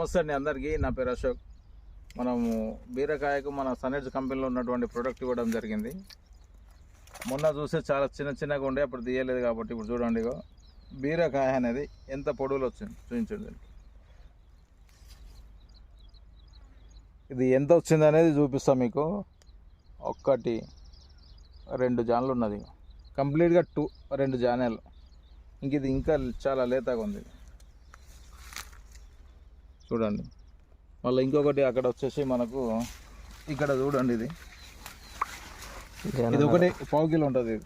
నమస్తే అండి అందరికీ. నా పేరు అశోక్. మనము బీరకాయకు మన సనెడ్జ్ కంపెనీలో ఉన్నటువంటి ప్రోడక్ట్ ఇవ్వడం జరిగింది. మొన్న చూస్తే చాలా చిన్నగా ఉండే, అప్పుడు తీయలేదు కాబట్టి ఇప్పుడు చూడండి బీరకాయ అనేది ఎంత పొడవులు వచ్చింది చూపించండి. ఇది ఎంత వచ్చింది అనేది చూపిస్తాం మీకు. 1 2 జాన్లు ఉన్నది కంప్లీట్గా 2 జానేలు. ఇంక ఇది ఇంకా చాలా లేతగా ఉంది చూడండి. మళ్ళీ ఇంకొకటి అక్కడ వచ్చేసి మనకు ఇక్కడ చూడండి, ఇది ఒకటి 1/4 కిలో ఉంటుంది. ఇది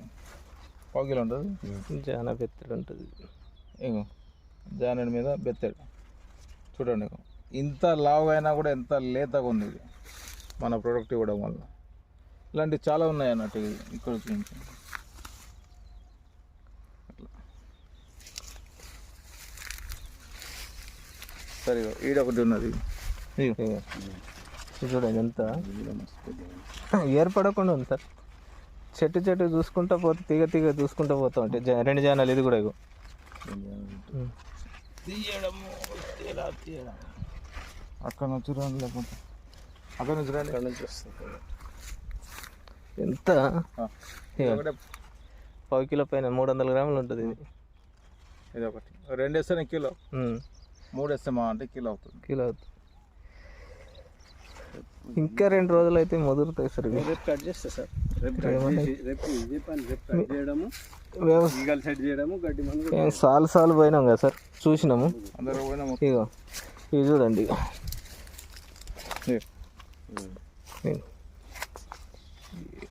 1/4 కిలో ఉంటుంది. జాన బెత్తడు ఉంటుంది. ఇగో జానెడ్ మీద బెత్తడు చూడండి. ఇంత లావుగా అయినా కూడా ఎంత లేతగా ఉంది ఇది మన ప్రోడక్ట్ ఇవ్వడం వల్ల. ఇలాంటివి చాలా ఉన్నాయి అన్నట్టు. ఇది ఇక్కడ సరే ఈడొకటి ఉన్నది. చూడండి ఎంత ఏర్పడకుండా ఉంది సార్. చెట్టు చూసుకుంటా పోతే తీగ చూసుకుంటా పోతా ఉంటే 2 జానాలు. ఇది కూడా అక్కడ నుంచి రండి, లేకపోతే అక్కడ నుంచి రండి. ఎంత 1/4 కిలో పైన 300 గ్రాములు ఉంటుంది. ఇది ఒకటి 2 వేస్తేనే కిలో, 3 వేస్తే మా అంటే కిలో అవుతుంది. ఇంకా 2 రోజులు అయితే ముదురుతాయి సార్. రేపు కట్ చేస్తా సార్. రేపు సెట్ చేయడము గడ్డి మందు సాలు పోయినాం కదా సార్, చూసినాము. అందరూ పోయినాము. ఇగో ఇవి చూడండి.